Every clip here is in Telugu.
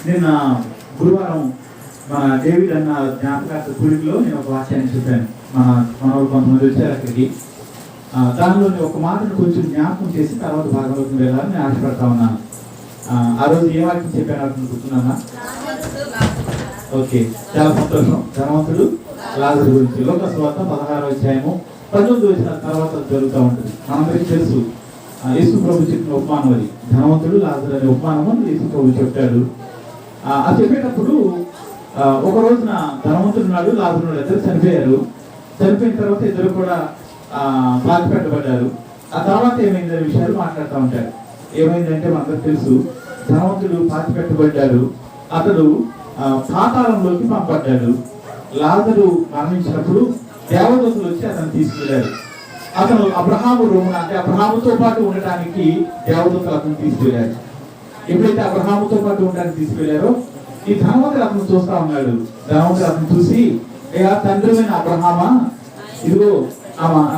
నిన్న గురువారం మన డేవిడ్ అన్న జ్ఞాపకార్థ కూడికలో నేను ఒక వాక్యాన్ని చెప్పాను. మన కొంతమంది వచ్చారు అక్కడికి. దానిలోని ఒక మాటను కొంచెం జ్ఞాపకం చేసి తర్వాత భాగంలోకి వెళ్ళాలని నేను ఆశపడతా ఉన్నాను. ఆ రోజు ఏ వాక్యం చెప్పాను అనుకుంటున్నానా? ఓకే, చాలా సంతోషం. ధనవంతుడు లాజరు గురించి లోక సువార్త 16వ అధ్యాయము 19 వచ్చిన తర్వాత జరుగుతూ ఉంటుంది. మనందరికీ తెలుసు యేసు ప్రభు చెప్పిన ఉపమానం అది. ధనవంతుడు లాజరు అనే ఉపమానము యేసు ప్రభు చెప్పాడు. అది చెప్పేటప్పుడు ఒక రోజున ధనవంతుడు ఉన్నాడు, లాజరు ఉన్నాడు, ఇద్దరు చనిపోయారు. చనిపోయిన తర్వాత ఇద్దరు కూడా బాధ పెట్టబడ్డారు. ఆ తర్వాత ఏమైందనే విషయాలు మాట్లాడుతూ ఉంటారు. ఏమైందంటే మనందరికి తెలుసు, ధనవంతుడు పాతి పెట్టబడ్డాడు, అతడు పాతాళంలోకి పంపబడ్డాడు. లాజరు మరణించినప్పుడు దేవదూతలు వచ్చి అతను తీసుకెళ్లారు. అతను అబ్రహాము రూమున, అంటే అబ్రహాముతో పాటు ఉండటానికి దేవదూతలు అతను తీసుకెళ్లారు. ఎప్పుడైతే అబ్రహాముతో పాటు ఉండడానికి తీసుకెళ్లారో ఈ ధనవంతుడు అతను చూస్తా ఉన్నాడు. ధనవంతుడు అతను చూసి, అయ్యా తండ్రివైన అబ్రహామా, ఇదిగో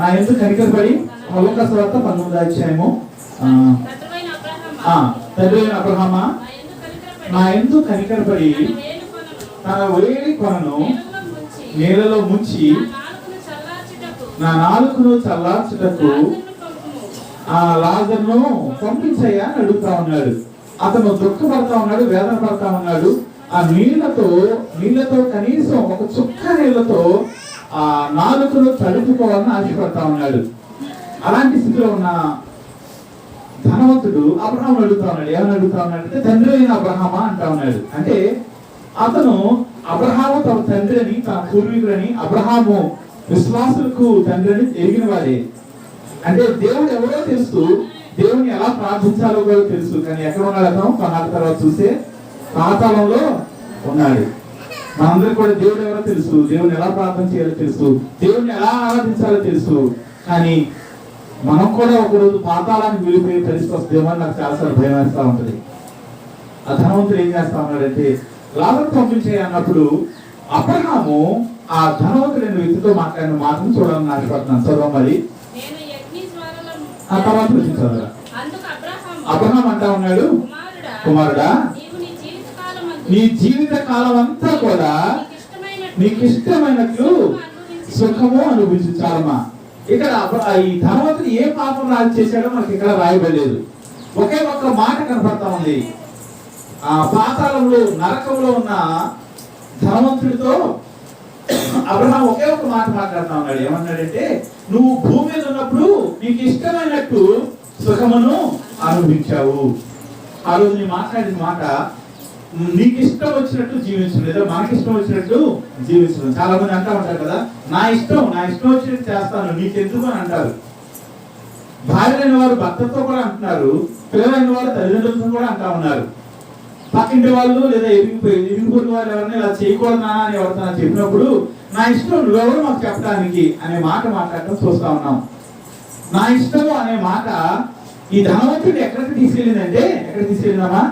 నా ఎందుకు కనికరపడి, లోక సువార్త 19వ అధ్యాయము, తండ్రివైన అబ్రహామా నా ఎందుకు కనికరపడి తన వేలి కొనను నీళ్ళలో ముంచి నా నాలుకను చల్లార్చుటకు ఆ లాజరును పంపించయ్యా అని అడుగుతా ఉన్నాడు. అతను దుఃఖపడతా ఉన్నాడు, వేదన పడతా ఉన్నాడు. ఆ నీళ్లతో కనీసం ఒక చుక్క నీళ్లతో ఆ నాలుకను తడుపుకోవాలని ఆశపడతా ఉన్నాడు. అలాంటి స్థితిలో ఉన్న ధనవంతుడు అబ్రహాము అడుగుతా ఉన్నాడు. ఏమని అడుగుతా ఉన్నాడు అంటే, తండ్రి అయిన అబ్రహామా అంటా ఉన్నాడు. అంటే అతను అబ్రహాము తన తండ్రి అని, తన పూర్వీకులని, అబ్రహాము విశ్వాసులకు తండ్రి అని ఎరిగిన వాడే. అంటే దేవుడు ఎవరో తెలుసు, దేవుని ఎలా ప్రార్థించాలో కూడా తెలుసు. కానీ ఎక్కడ ఉన్నాడు అతను? కొన్నాళ్ళ తర్వాత చూసే పాతాళంలో ఉన్నాడు. మనందరికీ కూడా దేవుడు ఎవరో తెలుసు, దేవుని ఎలా ప్రార్థన చేయాలో తెలుసు, దేవుని ఎలా ఆరాధించాలో తెలుసు. కానీ మనం కూడా ఒకరోజు పాతాళానికి వెళ్ళిపోయే పరిస్థితి వస్తుందేమో అని నాకు చాలాసార్లు భయం వేస్తూ ఉంటుంది. ఆ ధనవంతుడు ఏం చేస్తా ఉన్నాడంటే, లాజరు పంపించే అన్నప్పుడు అబ్రహాము ఆ ధనవంతుడైన వ్యక్తితో మాట్లాడిన మాటను చూడాలని ఆశపడుతున్నాను. చదవం మరి ఆ తర్వాత చదవరా. అబ్రహాం అంటా ఉన్నాడు, కుమారుడా నీ జీవిత కాలం అంతా కూడా నీకు ఇష్టమైనట్లు సుఖము అనుభవించాలమ్మా. ఇక్కడ ఈ ధనవంతుడు ఏ పాపం రాజు చేశాడో మనకి ఇక్కడ రాయబడలేదు. ఒకే ఒక్క మాట కనపడతా ఉంది. ఆ పాతాళంలో, నరకంలో ఉన్న ధనవంతుడితో అబ్రహాం ఒకే ఒక మాట మాట్లాడుతా ఉన్నాడు. ఏమన్నాడంటే, నువ్వు భూమి మీద ఉన్నప్పుడు నీకు ఇష్టమైనట్టు సుఖమును అనుభవించావు. ఆ రోజు నీ మాట్లాడిన మాట, నీకు ఇష్టం వచ్చినట్టు జీవించడం, లేదా మనకి ఇష్టం వచ్చినట్టు జీవించడం. చాలా మంది అంటా ఉంటారు కదా, నా ఇష్టం వచ్చినట్టు చేస్తాను, నీకెందుకు అని అంటారు. భార్యలైన వారు భర్తతో కూడా అంటున్నారు, పిల్లలైన వారు తల్లిదండ్రులతో కూడా అంటా ఉన్నారు. పక్కింటి వాళ్ళు లేదా ఎరిగిపోయిన వాళ్ళు ఎవరైనా ఇలా చేయకూడదా అని ఎవరితో చెప్పినప్పుడు, నా ఇష్టం నువ్వెవరు మాకు చెప్పడానికి అనే మాట మాట్లాడటం చూస్తా ఉన్నాం. నా ఇష్టము అనే మాట ఈ ధనవంతుడు ఎక్కడికి తీసుకెళ్ళిందంటే, ఎక్కడ తీసుకెళ్ళిందమ్మా?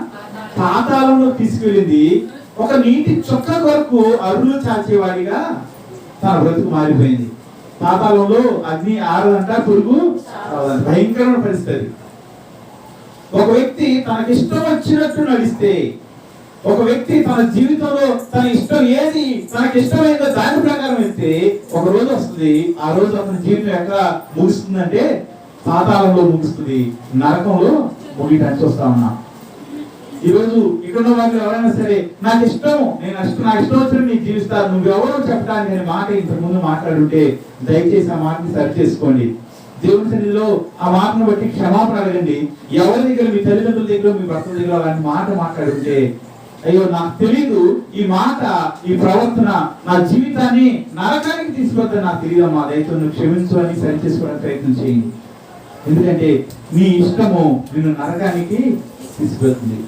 పాతాళంలో తీసుకెళ్ళింది. ఒక నీటి చుక్క కొరకు అరులు చాచేవాడిగా తన బ్రతుకు మారిపోయింది. పాతాళంలో అగ్ని ఆరదంట, పురుగు భయంకరమైన పరిస్థితి. ఒక వ్యక్తి తనకి ఇష్టం వచ్చినట్టు నడిస్తే, ఒక వ్యక్తి తన జీవితంలో తన ఇష్టం ఏది తనకి ఇష్టమైందో దాని ప్రకారం వెళ్తే ఒక రోజు వస్తుంది. ఆ రోజు అతని జీవితం ఎక్కడ ముగుస్తుందంటే పాతాళంలో ముగుస్తుంది, నరకంలో ముగియడానికి వస్తా ఉన్నా. ఈ రోజు ఇక్కడ వాళ్ళు ఎవరైనా సరే, నాకు ఇష్టం వచ్చినట్టు నీకు జీవిస్తారు, నువ్వెవరో చెప్పడానికి అనే మాట ఇంతకు ముందు మాట్లాడుంటే దయచేసి ఆ మాటని సరి చేసుకోండి. దేవుని సన్నిధిలో ఆ మాటను బట్టి క్షమాపణ అడగండి. ఎవరి దగ్గర, మీ తల్లిదండ్రుల దగ్గర, మీ భర్త దగ్గర అలాంటి మాట మాట్లాడుంటే, అయ్యో నాకు తెలీదు, ఈ మాట, ఈ ప్రవర్తన నా జీవితాన్ని నరకానికి తీసుకొద్దని నాకు తెలియదమ్మా, దయతో నువ్వు క్షమించు అని సరి చేసుకోవడానికి ప్రయత్నం చేయండి. ఎందుకంటే నీ ఇష్టము నిన్ను నరకానికి తీసుకెళ్తుంది.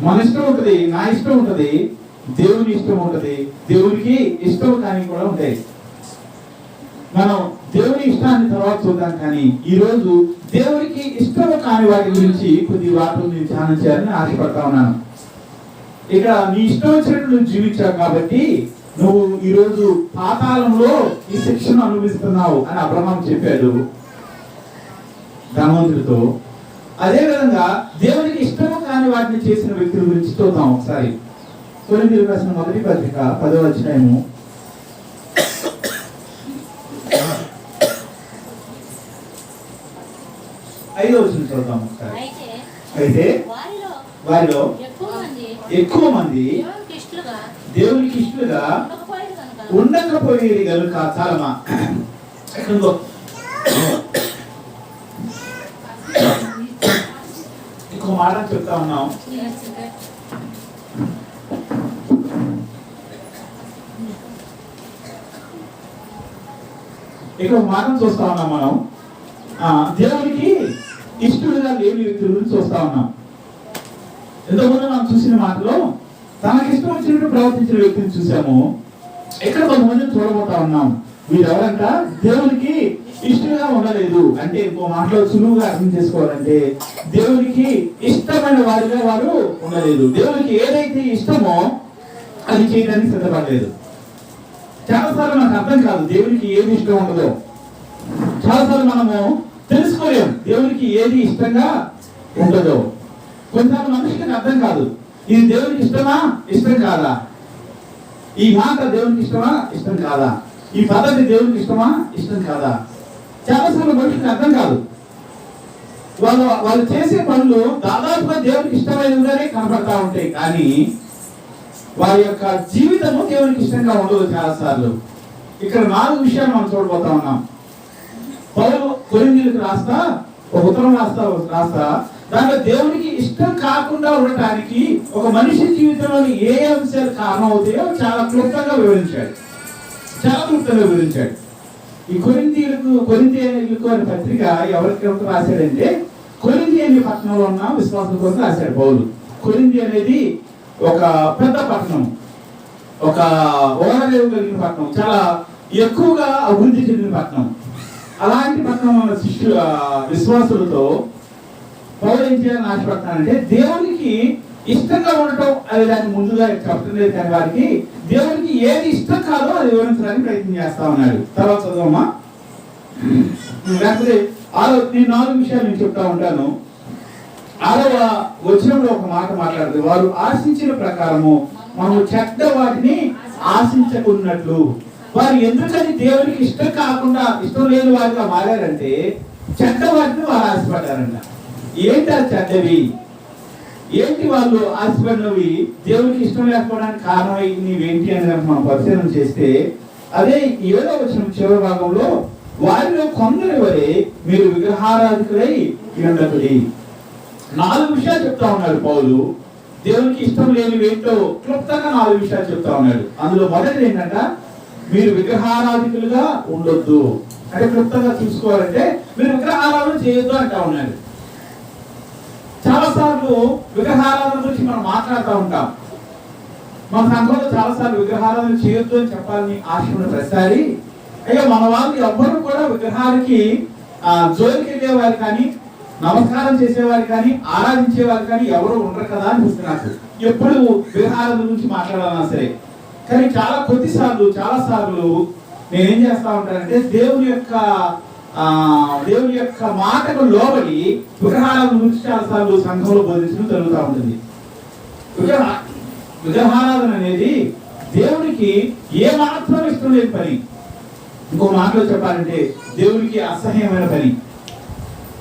మన ఇష్టం ఉంటుంది, నా ఇష్టం ఉంటుంది, దేవుని ఇష్టం ఉంటుంది, దేవునికి ఇష్టం కానీ కూడా ఉంటాయి. మనం దేవుని ఇష్టాన్ని తర్వాత చూద్దాం. కానీ ఈ రోజు దేవునికి ఇష్టం కాని వాటి గురించి కొద్ది వాటిని నేను ధ్యానం చేయాలని ఆశపడతా ఉన్నాను. ఇక్కడ నీ ఇష్టం వచ్చినట్టు నువ్వు జీవించావు కాబట్టి నువ్వు ఈ రోజు పాతాళంలో ఈ శిక్షను అనుభవిస్తున్నావు అని అబ్రహాం చెప్పాడు ధనవంతుడితో. అదే విధంగా దేవునికి ఇష్టము కాని వాటిని చేసిన వ్యక్తుల గురించి చూద్దాం ఒకసారి. కొరింథీయులకు రాసిన మొదటి పత్రిక 10వ అధ్యాయము 5వ వచనం చూద్దాం ఒకసారి. అయితే వారిలో ఎక్కువ మంది దేవునికి ఇష్టలుగా ఉండకపోయేది కనుక చాలమా. ఇంకో మాట చెప్తా ఉన్నాం. ఇక్కడ మాట చూస్తా ఉన్నాం మనం. దేవునికి ఇష్టలుగా లేని వ్యక్తుల గురించి చూస్తా ఉన్నాం. ఎంతోమంది మనం చూసిన మాటలో తనకి ఇష్టం వచ్చినట్టు ప్రవర్తించిన వ్యక్తిని చూసాము. ఇక్కడ కొంతమందిని చూడబోతా ఉన్నాం. వీరెవరంట దేవునికి ఇష్టంగా ఉండలేదు. అంటే ఇంకో మాటలో సులువుగా అర్థం చేసుకోవాలంటే దేవునికి ఇష్టమైన వారిగా వారు ఉండలేదు. దేవునికి ఏదైతే ఇష్టమో అది చేయడానికి సిద్ధపడలేదు. చాలాసార్లు మనకు అర్థం కాదు దేవునికి ఏది ఇష్టం ఉండదో. చాలాసార్లు మనము తెలుసుకోలేము దేవునికి ఏది ఇష్టంగా ఉండదో. కొన్నిసార్లు మనిషికి అర్థం కాదు ఇది దేవునికి ఇష్టమా ఇష్టం కాదా, ఈ మాట దేవునికి ఇష్టమా ఇష్టం కాదా, ఈ పద్ధతి దేవునికి ఇష్టమా ఇష్టం కాదా. చాలాసార్లు మనిషికి అర్థం కాదు. వాళ్ళు చేసే పనులు దాదాపుగా దేవునికి ఇష్టమైనగానే కనపడతా ఉంటాయి, కానీ వారి యొక్క జీవితము దేవునికి ఇష్టంగా ఉండదు చాలాసార్లు. ఇక్కడ 4 విషయాలు మనం చూడబోతా ఉన్నాం. పౌలు కొరింథీయులకు రాస్తా ఒక ఉత్తరం రాస్తా దాంట్లో దేవునికి ఇష్టం కాకుండా ఉండటానికి ఒక మనిషి జీవితంలోని ఏ అంశాలు కారణం అవుతాయో చాలా క్లుప్తంగా వివరించాడు. ఈ కొరింథీయులకు అనే పత్రిక ఎవరికి రాశాడంటే కొరింథీ అనే పట్టణంలో ఉన్న విశ్వాసం కోసం రాశాడు పౌలు. కొరింథీ అనేది ఒక పెద్ద పట్టణం, ఒక ఓడరేవు కలిగిన పట్టణం, చాలా ఎక్కువగా అభివృద్ధి చెందిన పట్టణం. అలాంటి పట్టణం విశ్వాసులతో పౌలు ఏం చేయాలని ఆశపడతానంటే దేవునికి ఇష్టంగా ఉండటం అది దాన్ని ముందుగా చెప్పలేదు, కానీ వారికి దేవునికి ఏది ఇష్టం కాదో అది వివరించడానికి ప్రయత్నం చేస్తా ఉన్నాడు. తర్వాత చదవమ్మా. లేకపోతే నేను 4 విషయాలు నేను చెప్తా ఉంటాను. 6వ వచనంలో ఒక మాట మాట్లాడుతుంది. వారు ఆశించిన ప్రకారము మనము చెడ్డ వాటిని ఆశించకున్నట్లు. వారు ఎందుకని దేవునికి ఇష్టం కాకుండా ఇష్టం లేని వారిగా మారారంటే చెడ్డ వాటిని వారు ఆశపడ్డారంట. ఏంటి ఆ చెడ్డవి, ఏంటి వాళ్ళు ఆశపడినవి, దేవునికి ఇష్టం లేకపోవడానికి కారణమై నీవేంటి అని మనం పరిశీలన చేస్తే అదే 7వ వచనం చివరి భాగంలో వారిలో కొందరి వరే మీరు విగ్రహారాధికులై ఉండకుడి. 4 విషయాలు చెప్తా ఉన్నాడు పౌలు. దేవునికి ఇష్టం లేని ఏంటో క్లుప్తంగా 4 విషయాలు చెప్తా ఉన్నాడు. అందులో మొదటిది ఏంటంట, మీరు విగ్రహారాధికులుగా ఉండొద్దు. అంటే క్లుప్తంగా చూసుకోవాలంటే మీరు విగ్రహారాధన చేయొద్దు అంటా ఉన్నాడు. చాలా సార్లు విగ్రహారాధన గురించి మనం మాట్లాడుతూ ఉంటాం. మన సంఘంలో చాలా సార్లు విగ్రహారాధన చేయొద్దు అని చెప్పాలని ఆశ ఉన్న ప్రతిసారి అయ్యో మన వాళ్ళు ఎవ్వరు కూడా విగ్రహాలకి జోలికి వెళ్ళేవారు కానీ నమస్కారం చేసేవారు కానీ ఆరాధించేవారు కానీ ఎవరు ఉండరు కదా అని చూస్తున్నారు. ఎప్పుడు విగ్రహారాధన గురించి మాట్లాడాలన్నా సరే, కానీ చాలా సార్లు నేనేం చేస్తా ఉంటానంటే దేవుని యొక్క మాటకు లోబడి విగ్రహారాధన గురించి చాలా సార్లు సంఘంలో బోధించడం జరుగుతూ ఉంటుంది. విగ్రహారాధన అనేది దేవునికి ఏ మాత్రం ఇష్టం లేని పని. ఇంకో మాటలో చెప్పాలంటే దేవునికి అసహ్యమైన పని.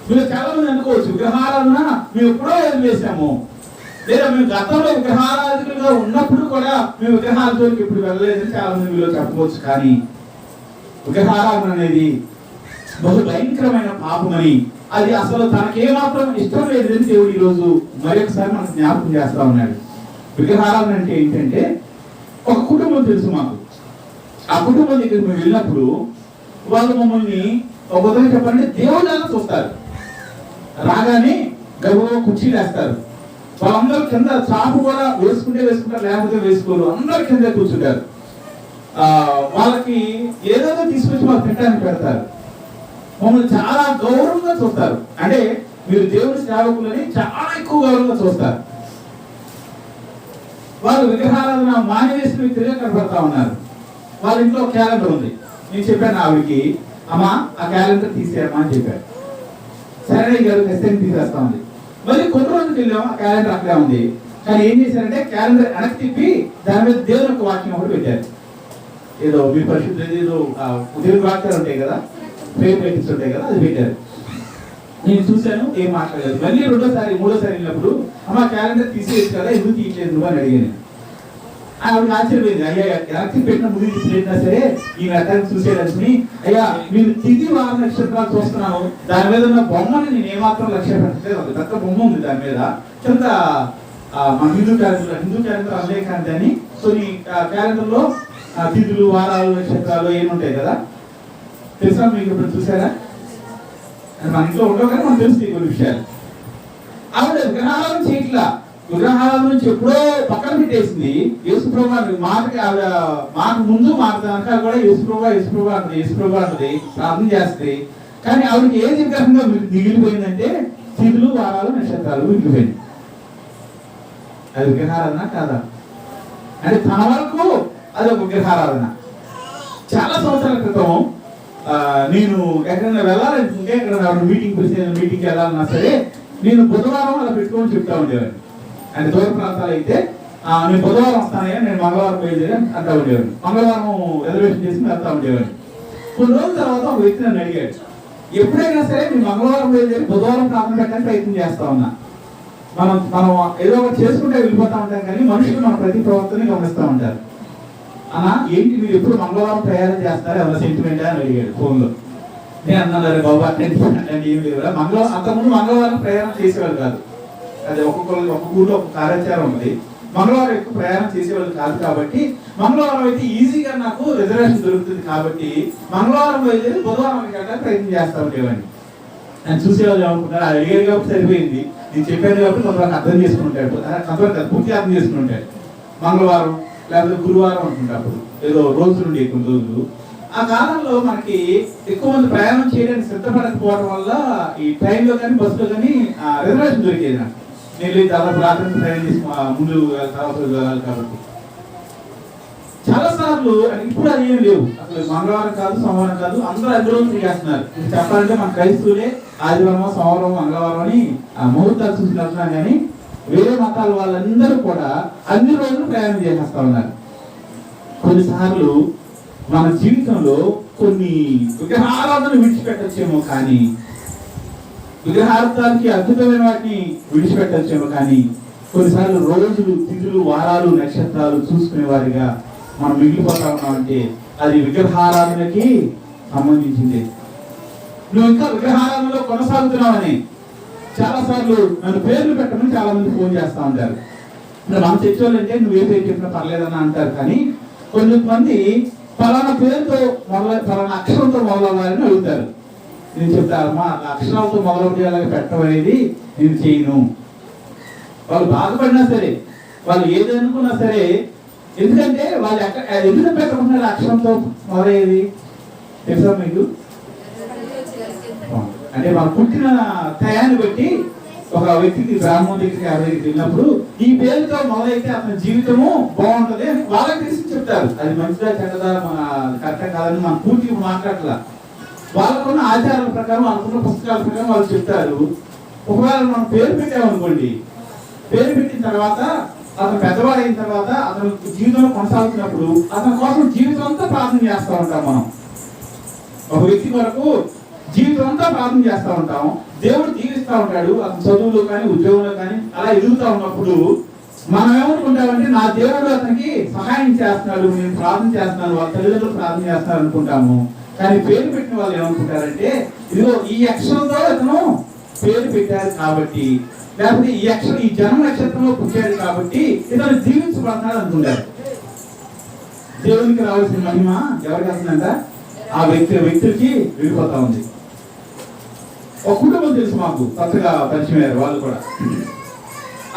మీరు చాలా మంది అనుకోవచ్చు విగ్రహారాధన మేము ఎప్పుడో వదిలేసాము, లేదా మేము గతంలో విగ్రహారాధకులుగా ఉన్నప్పుడు కూడా మేము విగ్రహాలతోకి ఇప్పుడు వెళ్ళలేదని చాలా మంది మీలో చెప్పవచ్చు. కానీ విగ్రహారాధన అనేది బహు భయంకరమైన పాపమని, అది అసలు తనకేమాత్రం ఇష్టం లేదని దేవుడు ఈరోజు మరొకసారి మనకు జ్ఞాపకం చేస్తా ఉన్నాడు. విగ్రహారాధన అంటే ఏంటంటే ఒక కుటుంబం తెలుసు మాకు. ఆ కుటుంబం దగ్గరికి మేము వెళ్ళినప్పుడు వాళ్ళు మమ్మల్ని ఒక ఉదయం చెప్పాలంటే దేవుళ్ళగా చూస్తారు. రాగానే గర్భంలో కుర్చీలు వేస్తారు. వాళ్ళందరూ కింద చాపు కూడా వేసుకుంటారు, లేకపోతే వేసుకోరు, అందరూ కింద కూర్చుంటారు. వాళ్ళకి ఏదేదో తీసుకొచ్చి వాళ్ళు తినడానికి పెడతారు. మమ్మల్ని చాలా గౌరవంగా చూస్తారు. అంటే మీరు దేవుడి సేవకులని చాలా ఎక్కువ గౌరవంగా చూస్తారు. వాళ్ళు విగ్రహారాధన మానివేసిన వ్యక్తిగా కనబడతా ఉన్నారు. వాళ్ళ ఇంట్లో క్యాలెండర్ ఉంది. నేను చెప్పాను ఆవిడికి, అమ్మా ఆ క్యాలెండర్ తీసేయమ్మా అని చెప్పాను. సరే గారు తెస్తే తీసేస్తా ఉంది. మళ్ళీ కొన్ని రోజులకి వెళ్ళాము, ఆ క్యాలెండర్ అక్కడే ఉంది. కానీ ఏం చేశారంటే క్యాలెండర్ వెనక్కి తిప్పి దాని మీద దేవుని యొక్క వాక్యం ఒకటి పెట్టారు. ఏదో మీ పరిశుద్ధ ఏదో దేవుని వాక్యాలు ఉంటాయి కదా, ప్రేమ రైటింగ్స్ ఉంటాయి కదా, అది పెట్టారు. నేను చూశాను, ఏం మాట్లాడలేదు. మళ్ళీ మూడోసారి వెళ్ళినప్పుడు అమ్మ క్యాలెండర్ తీసేది కదా, ఎందుకు తీయలేదు నువ్వు అని అడిగాను. ఆవిడ ఆశ్చర్యపోయింది. అయ్యా వెనక్కి పెట్టిన ముందు తీసినా సరే ఈ రకాన్ని చూసేదని, అయ్యా మీరు తిది వార నక్షత్రాలు చూస్తున్నాను, దాని మీద ఉన్న బొమ్మని నేను ఏమాత్రం లక్ష్య పెట్టలేదు. ఒక పెద్ద బొమ్మ ఉంది దాని మీద. కింద మన హిందూ క్యాలెండర్ అల్లే కానీ అని కొన్ని క్యాలెండర్లో తిథులు, వారాలు, నక్షత్రాలు ఏముంటాయి కదా, తెలుసా మీకు? ఇప్పుడు చూసారా? మన ఇంట్లో ఉండవు కానీ మనకు తెలుస్తాయి కొన్ని విషయాలు. ఆవిడ విగ్రహాలను చేయట్లా, విగ్రహాల నుంచి ఎప్పుడో పక్కన పెట్టేసింది. యేసుప్రభు మాటకి ఆవిడ మాట ముందు మాట వెనకాల కూడా యేసుప్రభు అంటది, ప్రార్థన చేస్తుంది. కానీ ఆవిడకి ఏది విగ్రహంగా మిగిలిపోయిందంటే తిథులు, వారాలు, నక్షత్రాలు మిగిలిపోయింది. అది విగ్రహారాధన కాదా? అంటే తన వరకు అది ఒక విగ్రహారాధన. చాలా సంవత్సరాల క్రితం నేను ఎక్కడైనా వెళ్ళాలనుకుంటే, ఎక్కడైనా మీటింగ్కి వెళ్ళాలన్నా సరే నేను బుధవారం అలా పెట్టుకొని చెప్తా ఉండేవాడిని. అంటే దూర ప్రాంతాలు అయితే నేను బుధవారం వస్తానయ్యా, నేను మంగళవారం బయలుదేరి అంటా ఉండేవాడిని. మంగళవారం రిజర్వేషన్ చేసుకుని వెళ్తా ఉండేవాడిని. కొన్ని రోజుల తర్వాత ఒక వ్యక్తి నన్ను అడిగాడు, ఎప్పుడైనా సరే నేను మంగళవారం బయలుదేరి బుధవారం ప్రాంతం పెట్టడానికి ప్రయత్నం చేస్తా ఉన్నా. మనం ఏదో ఒకటి చేసుకుంటే వెళ్ళిపోతా ఉంటాం, కానీ మనుషులు మన ప్రతి ప్రవర్తనని గమనిస్తూ ఉంటారు. అన్నా ఏంటి మీరు ఎప్పుడు మంగళవారం ప్రయాణం చేస్తారా, ఏమైనా సెంటిమెంట్ అని అడిగాడు ఫోన్లో. నేను అన్నాను, బాబు అటెండ్ ఏం లేదు. అంతకుముందు మంగళవారం ప్రయాణం చేసేవాళ్ళు కాదు. అది ఒక్కొక్క ఊళ్ళో ఒక కార్యాచారం ఉంది. మంగళవారం ఎక్కువ ప్రయాణం చేసేవాళ్ళు కాదు. కాబట్టి మంగళవారం అయితే ఈజీగా నాకు రిజర్వేషన్ దొరుకుతుంది. కాబట్టి మంగళవారం బయలుదేరి బుధవారం వెళ్ళడానికి ప్రయత్నం చేస్తా ఉండేవాడిని. నేను చూసేవాళ్ళు ఏమనుకుంటారు, అది అడిగారు కాబట్టి సరిపోయింది, నేను చెప్పాను కాబట్టి కొంతవరకు అర్థం చేసుకుంటాడు, కొంతవరకు పూర్తి అర్థం చేసుకుంటాడు. మంగళవారం లేకపోతే గురువారం అనుకుంటారు, ఏదో రోజులు ఉండే కొన్ని రోజులు. ఆ కాలంలో మనకి ఎక్కువ మంది ప్రయాణం చేయడానికి సిద్ధపడకపోవడం వల్ల ఈ ట్రైన్లో కానీ బస్సులో కానీ రిజర్వేషన్ దొరికేది నాకు. నేను దాదాపు రాత్రి ప్రయాణం చేసి ముందు తర్వాత వెళ్ళాలి కాబట్టి చాలా సార్లు. ఇప్పుడు అది ఏం లేవు అసలు. మంగళవారం కాదు, సోమవారం కాదు, అందరూ అన్ని రోజులు చేస్తున్నారు. ఇది చెప్పాలంటే మన క్రైస్తవులే ఆదివారం, సోమవారం, మంగళవారం అని ముహూర్తాలు చూసి వెళ్తున్నారు. కానీ వేరే మతాల వాళ్ళందరూ కూడా అన్ని రోజులు ప్రయాణం చేసేస్తా ఉన్నారు. కొన్నిసార్లు మన జీవితంలో కొన్ని విగ్రహారాధనలు విడిచిపెట్టచ్చేమో, కానీ విగ్రహార్థానికి అద్భుతమైన వాటిని విడిచిపెట్టచ్చేమో, కానీ కొన్నిసార్లు రోజులు, తిథులు, వారాలు, నక్షత్రాలు చూసుకునే వారిగా మనం మిగిలిపోతా ఉన్నామంటే అది విగ్రహారాధనకి సంబంధించింది. నువ్వు ఇంకా విగ్రహారాధనలో కొనసాగుతున్నావని చాలా సార్లు నన్ను పేర్లు పెట్టమని చాలా మంది ఫోన్ చేస్తా ఉంటారు. మన చర్చోళ్ళు అంటే నువ్వు ఏ పేరు చెప్పినా పర్లేదని అంటారు. కానీ కొంతమంది పలానా పేరుతో పలానా అక్షరంతో మొదలవ్వాలని అడుగుతారు. నేను చెప్తారమ్మా అక్షరాలతో మొదలవుతాయి పెట్టడం అనేది నేను చేయను. వాళ్ళు బాధపడినా సరే, వాళ్ళు ఏది అనుకున్నా సరే, ఎందుకంటే వాళ్ళు ఎందుకు పెట్టకుండా అక్షరంతో మొదలయ్యేది తెలుసా మీకు? అంటే మనం పుట్టిన టయాన్ని బట్టి ఒక వ్యక్తికి గ్రామం దగ్గరికి 50 దగ్గరికి వెళ్ళినప్పుడు ఈ పేరుతో మొదలైతే అతని జీవితము బాగుంటది అని వాళ్ళకి తెలిసి చెప్తారు. అది మంచిదా చెడ్డదా మన కరెక్ట్ కాదని మనం పూర్తిగా మాట్లాడలా. వాళ్ళకున్న ఆచారాల ప్రకారం, వాళ్ళకున్న పుస్తకాల ప్రకారం వాళ్ళు చెప్తారు. ఒకవేళ మనం పేరు పెట్టామనుకోండి, పేరు పెట్టిన తర్వాత అతను పెద్దవాడు అయిన తర్వాత అతను జీవితంలో కొనసాగుతున్నప్పుడు అతని కోసం జీవితం అంతా ప్రార్థన చేస్తూ ఉంటాం. మనం ఒక వ్యక్తి కొరకు జీవితం అంతా ప్రార్థన చేస్తూ ఉంటాం. దేవుడు దీవిస్తూ ఉంటాడు. అతను చదువులో కానీ, ఉద్యోగంలో కానీ అలా ఎదుగుతూ ఉన్నప్పుడు మనం ఏమనుకుంటామంటే నా దేవుడు అతనికి సహాయం చేస్తున్నాడు, నేను ప్రార్థన చేస్తున్నాను, వాళ్ళ తల్లిదండ్రులు ప్రార్థన చేస్తున్నారు అనుకుంటాము. కానీ పేరు పెట్టిన వాళ్ళు ఏమనుకుంటారంటే ఇదిగో ఈ అక్షరంతో అతను పేరు పెట్టారు కాబట్టి, లేకపోతే ఈ అక్షరం ఈ జన్మ నక్షత్రంలో పుట్టాడు కాబట్టి ఇతను జీవించబడతాడు అనుకుంటారు. దేవునికి రావాల్సిన మహిమ ఎవరికి వస్తుందంట? ఆ వ్యక్తులకి వెళ్ళిపోతా ఉంది. ఒక కుటుంబం తెలుసు మాకు, కొత్తగా పరిచయం అయ్యారు వాళ్ళు కూడా.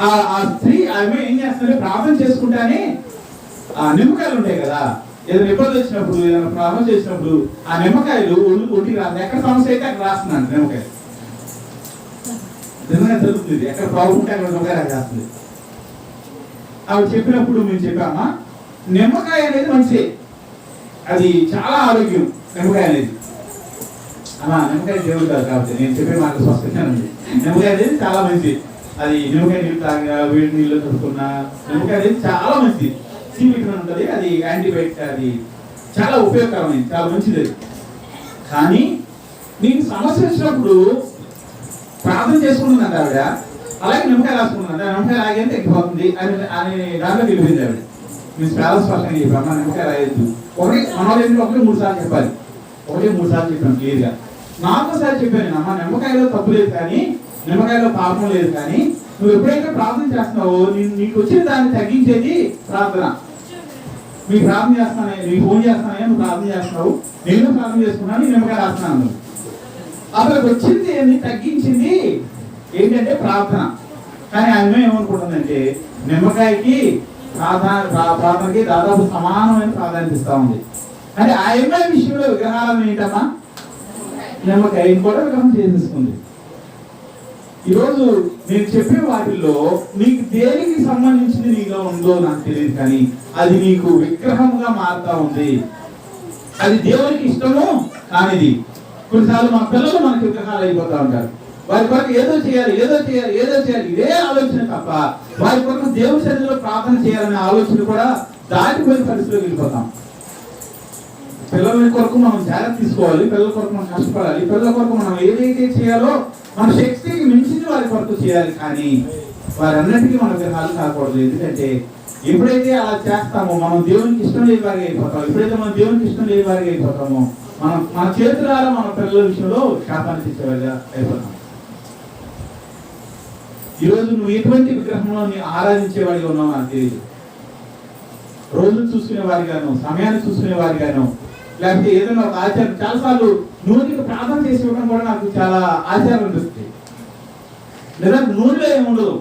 ఆ స్త్రీ ఆమె ఏం చేస్తుందంటే ప్రార్థన చేసుకుంటానే ఆ నిమ్మకాయలు ఉంటాయి కదా, ఏదైనా ఇబ్బంది వచ్చినప్పుడు, ఏదైనా ప్రార్థన చేసినప్పుడు ఆ నిమ్మకాయలు ఒంటికి రాదు. ఎక్కడ సమస్య అయితే అక్కడ రాస్తున్నాను నిమ్మకాయలు. నిజంగా జరుగుతుంది. ఎక్కడ ప్రాబ్లం ఉంటే అక్కడ నిమ్మకాయ రాసేస్తుంది. ఆవిడ చెప్పినప్పుడు మేము చెప్పామా, నిమ్మకాయ అనేది మంచిదే, అది చాలా ఆరోగ్యం నిమ్మకాయ అనేది. అమ్మా నిమ్మకాయ దేవుడు కాదు కాబట్టి నేను చెప్పే మాట స్పష్టంగా ఉంది. నిమ్మకాయ అనేది చాలా మంచిది. అది నిమ్మకాయ నీళ్ళు తాగా, వేడి నీళ్ళు కడుక్కున్నా, నిమ్మకాయ అనేది చాలా మంచిది. సి విటమిన్ ఉంటుంది, అది యాంటీబయాటిక్, అది చాలా ఉపయోగకరమైంది, చాలా మంచిది. కానీ నీకు సమస్య వచ్చినప్పుడు ప్రార్థన చేసుకుంటుందంట ఆవిడ, అలాగే నిమ్మకాయ రాసుకుంటుందంట. నిమ్మకాయ రాగానే తగ్గిపోతుంది అని దాంట్లో వెళ్ళిపోయింది ఆవిడ. మీరు చాలా స్పష్టంగా చెప్పాను, అమ్మ నిమ్మకాయ రాయొద్దు. ఒకటి మనోళ్ళు ఒకటి 3 సార్లు చెప్పాలి, 3 సార్లు చెప్పాను క్లియర్గా. 4వ సారి చెప్పాను, అమ్మ నిమ్మకాయలో తప్పు లేదు కానీ, నిమ్మకాయలో పాపం లేదు కానీ, నువ్వు ఎప్పుడైతే ప్రార్థన చేస్తున్నావో నీకు వచ్చిన దాన్ని తగ్గించేది ప్రార్థన. మీకు ప్రార్థన చేస్తానే, నీకు ఫోన్ చేస్తానే, నువ్వు ప్రార్థన చేస్తున్నావు, నేను ప్రార్థన చేసుకున్నాను, నేను నిమ్మకాయ రాస్తున్నాను. అసలు వచ్చింది ఏంటి, తగ్గించింది ఏంటంటే ప్రార్థన. కానీ ఆమె ఏమనుకుంటుందంటే నిమ్మకాయకి ప్రార్థనకి దాదాపు సమానమైన ప్రాధాన్యత ఇస్తా ఉంది. అంటే ఆమె విషయంలో విగ్రహాలను ఏంటమ్మా, నిమ్మకాయని కూడా విగ్రహం చేసేసుకుంది. ఈరోజు నేను చెప్పే వాటిల్లో నీకు దేనికి సంబంధించింది నీలో ఉందో నాకు తెలియదు, కానీ అది నీకు విగ్రహంగా మారుతా ఉంది. అది దేవునికి ఇష్టము కానిది. కొన్నిసార్లు మన పిల్లలు మనకి విగ్రహాలు అయిపోతా ఉంటారు. వారి కొరకు ఏదో చేయాలి, ఏదో చేయాలి, ఏదో చేయాలి, ఇదే ఆలోచన తప్ప వారి కొరకు దేవుని సన్నిధిలో ప్రార్థన చేయాలనే ఆలోచన కూడా దాటిపోయిన పరిస్థితిలో వెళ్ళిపోతాం. పిల్లల కొరకు మనం జాగ్రత్త తీసుకోవాలి, పిల్లల కొరకు మనం కష్టపడాలి, పిల్లల కొరకు మనం ఏదైతే చేయాలో మన శక్తికి మించింది వారి కొరకు చేయాలి. కానీ వారన్నిటికీ మన విగ్రహాలు కాకూడదు. ఎందుకంటే ఎప్పుడైతే అలా చేస్తామో మనం దేవునికి ఇష్టం లేని వారికి అయిపోతాం. ఎప్పుడైతే మనం దేవునికి ఇష్టం లేని వారికి అయిపోతామో మన చేతులారా మన పిల్లల విషయంలో శాపాన్ని తెచ్చేవారిగా అయిపోతాం. ఈరోజు నువ్వు ఎటువంటి విగ్రహంలో ఆరాధించేవాడిగా ఉన్నావు నాకు తెలియదు. రోజులు చూసుకునే వారిగాను, సమయాన్ని చూసుకునే వారిగాను, లేకపోతే ఏదైనా ఒక ఆచారం. చాలాసార్లు నూనెకి ప్రార్థన చేసి ఇవ్వడం కూడా నాకు చాలా ఆచారం అనిపిస్తుంది. లేదా నూనెలో ఏమి ఉండదు,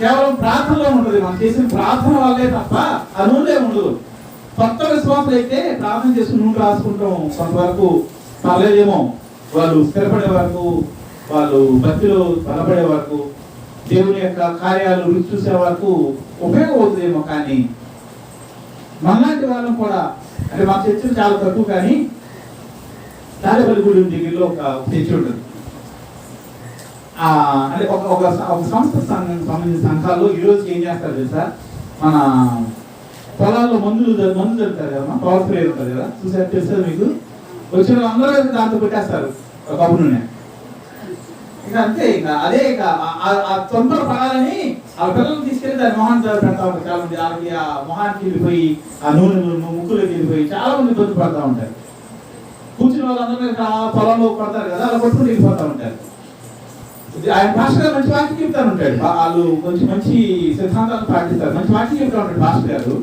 కేవలం ప్రార్థనలో ఉంటుంది. మనం చేసిన ప్రార్థన వల్లే తప్ప ఆ నూనెలో ఏమి ఉండదు. కొత్త విశ్వాసులు అయితే ప్రార్థన చేసుకుని నూనె రాసుకుంటాం, కొంతవరకు పర్లేదేమో, వాళ్ళు స్థిరపడే వరకు, వాళ్ళు భక్తిలో బలపడే వరకు, దేవుని యొక్క కార్యాలు రుచి చూసే వరకు ఉపయోగపడుతుందేమో. కానీ మనలాంటి వాళ్ళం కూడా, అంటే మా చర్చలు చాలా తక్కువ, కానీ తాడేపల్లి గుడి దగ్గరలో ఒక చర్చ ఉంటుంది. అంటే ఒక సంస్థ సంబంధించిన సంఘాల్లో ఈరోజు ఏం చేస్తారు తెలుసా, మన పొలాల్లో మందులు జరుగుతారు కదా, పవర్ స్ప్రే ఉంటుంది కదా, చూసారు తెలుస్తుంది మీకు. వచ్చిన అందరూ దాంతో పెట్టేస్తారు కబు నూనె. ఇక అంతే, ఇక అదే ఇక ఆ తొందర పడాలని ఆ పిల్లలు తీసుకెళ్ళి దాని మొహాన్ని పెడతా ఉంటారు. చాలా మంది వాళ్ళకి ఆ మొహానికి వెళ్ళిపోయి, ఆ నూనె ముక్కులోకి వెళ్ళిపోయి చాలా మంది ఇబ్బంది పడతా ఉంటారు. కూర్చుని వాళ్ళందరూ పొలంలో పడతారు కదా, అలా కొట్టుకుంటూ వెళ్ళిపోతూ ఉంటారు. ఆయన పాస్టర్ గారు మంచి వాక్యం చెప్తా ఉంటాడు, వాళ్ళు కొంచెం మంచి సిద్ధాంతాలు పాటిస్తారు, మంచి వాక్యం చెప్తా ఉంటాడు పాస్టర్ గారు.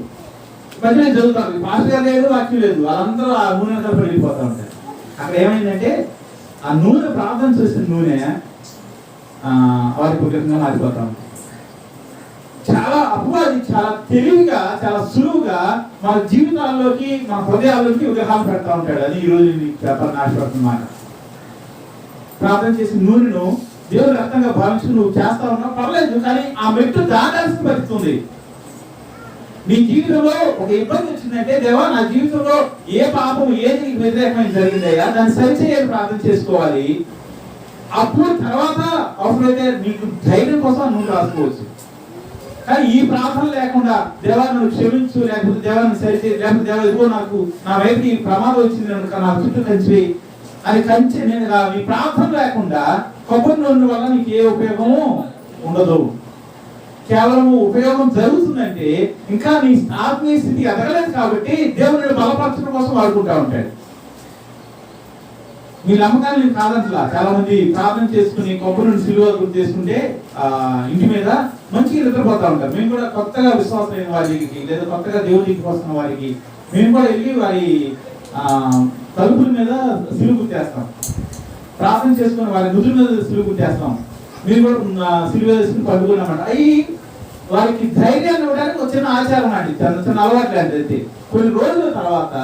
మంచిగా చదువుతారు, పాస్టర్ గారు లేదు, వాక్యం లేదు, వాళ్ళందరూ ఆ నూనె కలిపి వెళ్ళిపోతూ ఉంటారు. అక్కడ ఏమైందంటే ఆ నూనె, ప్రార్థన చేసిన నూనె వారికి విగ్రహంగా మారిపోతా ఉంది. చాలా అపవాది చాలా తెలివిగా, చాలా సులువుగా మన జీవితాల్లోకి, మన హృదయాల్లోకి విగ్రహాలు పెడతా ఉంటాడు. అది ఈరోజు చెప్పాలని ఆశపడుతున్నమాట. ప్రార్థన చేసిన నూనెను దేవుని రక్తంగా భావించి నువ్వు చేస్తా ఉన్నా పర్లేదు, కానీ ఆ మెట్టు దాటాల్సిన పరిస్థితుంది. నీ జీవితంలో ఒక ఇబ్బంది వచ్చిందంటే, దేవా నా జీవితంలో ఏ పాపం, ఏది వ్యతిరేకమైన జరిగిందయ్యా, దాన్ని సరిచేయాలి, ప్రార్థన చేసుకోవాలి. అప్పుడు తర్వాత అవసరమైతే నీకు ధైర్యం కోసం నువ్వు రాసుకోవచ్చు. కానీ ఈ ప్రార్థన లేకుండా దేవా నువ్వు క్షమించు, లేకపోతే దేవాన్ని సరిచే, లేకపోతే దేవా ఇదిగో నాకు నా వైపుకి ప్రమాదం వచ్చింది నాకు చుట్టూ కంచి అని కంచి, నేను నీ ప్రార్థన లేకుండా కొబ్బరి నూనె వల్ల నీకు ఏ ఉపయోగము ఉండదు. కేవలం ఉపయోగం జరుగుతుందంటే ఇంకా నీ ఆత్మీయ స్థితి ఎదగలేదు కాబట్టి దేవుని బలపరచడం కోసం వాడుకుంటా ఉంటాడు. మీ నమ్మకాన్ని నేను కాదంటలా. చాలా మంది ప్రార్థన చేసుకుని కొబ్బరిని సిలువ గుర్తు చేసుకుంటే ఇంటి మీద మంచిగా నిద్రపోతా ఉంటారు. మేము కూడా కొత్తగా విశ్వాసమైన వారికి, లేదా కొత్తగా దేవుడికి వస్తున్న వారికి మేము కూడా వెళ్ళి వారి తలుపుల మీద సిలువ గుర్తేస్తాం. ప్రార్థన చేసుకుని వారి నుదురు మీద సిలువ గుర్తేస్తాం. మేము కూడా సిలువ వేసుకుని పండుకున్నామంట. అవి వారికి ధైర్యాన్ని ఇవ్వడానికి వచ్చిన ఆచారం అండి, చిన్న అలవాట్లు అంటే. కొన్ని రోజుల తర్వాత